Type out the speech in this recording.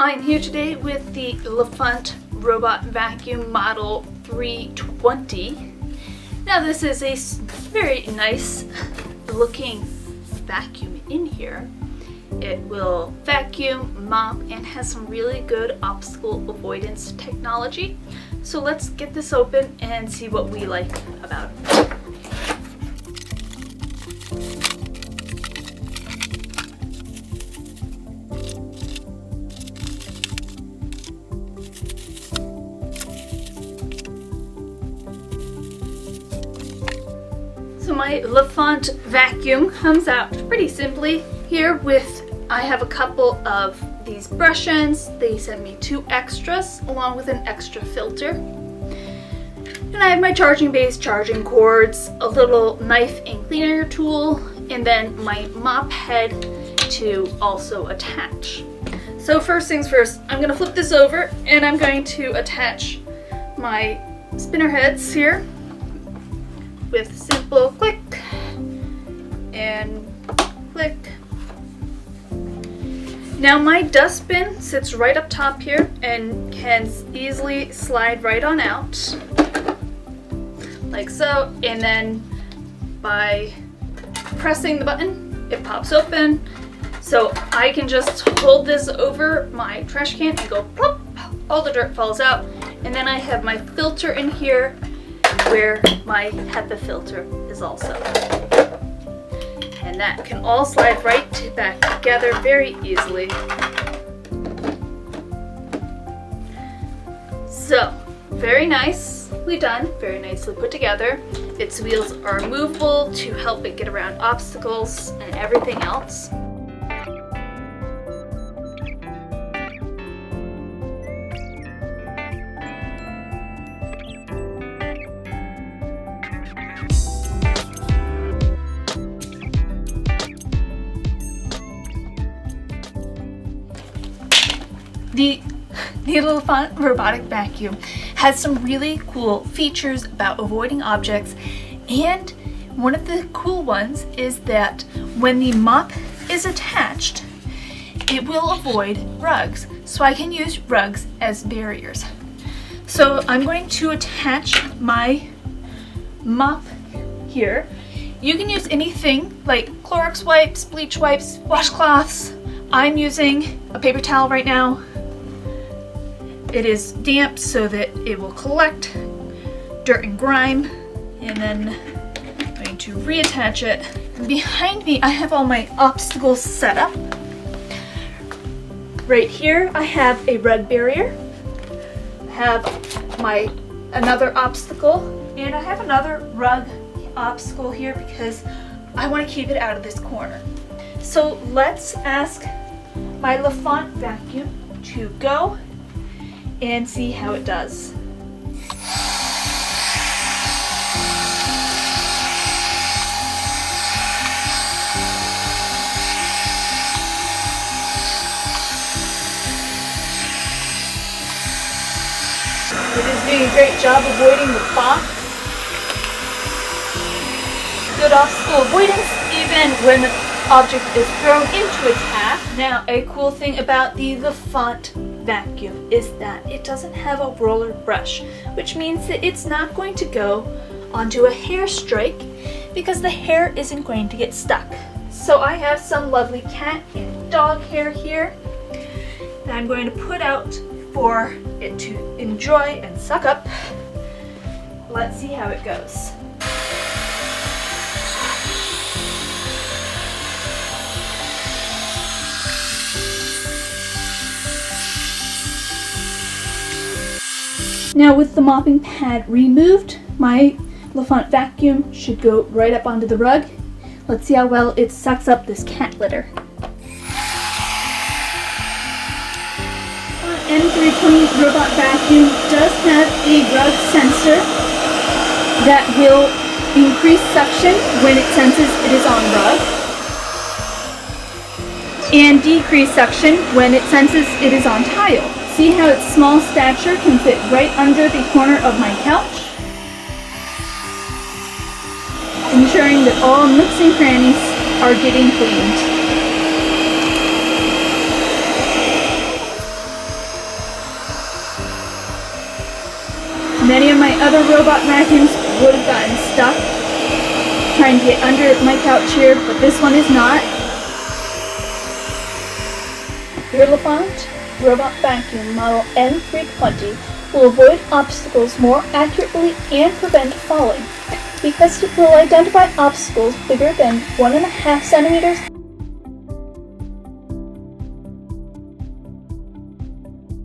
I'm here today with the Lefant Robot Vacuum Model 320. Now this is a very nice looking vacuum in here. It will vacuum, mop, and has some really good obstacle avoidance technology. So let's get this open and see what we like about it. So my Lefant vacuum comes out pretty simply here with, I have a couple of these brush ends. They sent me 2 extras along with an extra filter. And I have my charging base, charging cords, a little knife and cleaner tool, and then my mop head to also attach. So first things first, I'm going to flip this over and I'm going to attach my spinner heads here with simple click and click. Now my dustbin sits right up top here and can easily slide right on out like so, and then by pressing the button it pops open, so I can just hold this over my trash can and go plop, all the dirt falls out, and then I have my filter in here where my HEPA filter is also. And that can all slide right back together very easily. So, very nicely done, very nicely put together. Its wheels are movable to help it get around obstacles and everything else. The Lefant Robotic Vacuum has some really cool features about avoiding objects, and one of the cool ones is that when the mop is attached, it will avoid rugs. So I can use rugs as barriers. So I'm going to attach my mop here. You can use anything like Clorox wipes, bleach wipes, washcloths. I'm using a paper towel right now. It is damp so that it will collect dirt and grime, and then I'm going to reattach it. Behind me I have all my obstacles set up. Right here I have a rug barrier, I have my another obstacle, and I have another rug obstacle here because I want to keep it out of this corner. So let's ask my Lefant vacuum to go and see how it does. It is doing a great job avoiding the box. Good obstacle avoidance even when the object is thrown into its path. Now, a cool thing about the Lefant vacuum is that it doesn't have a roller brush, which means that it's not going to go onto a hair strike because the hair isn't going to get stuck. So I have some lovely cat and dog hair here that I'm going to put out for it to enjoy and suck up. Let's see how it goes. Now with the mopping pad removed, my Lefant vacuum should go right up onto the rug. Let's see how well it sucks up this cat litter. M320 robot vacuum does have a rug sensor that will increase suction when it senses it is on rug, and decrease suction when it senses it is on tile. See how its small stature can fit right under the corner of my couch, ensuring that all nooks and crannies are getting cleaned. Many of my other robot vacuums would have gotten stuck trying to get under my couch here, but this one is not. Your Lefant robot vacuum model M320 will avoid obstacles more accurately and prevent falling because it will identify obstacles bigger than 1.5 centimeters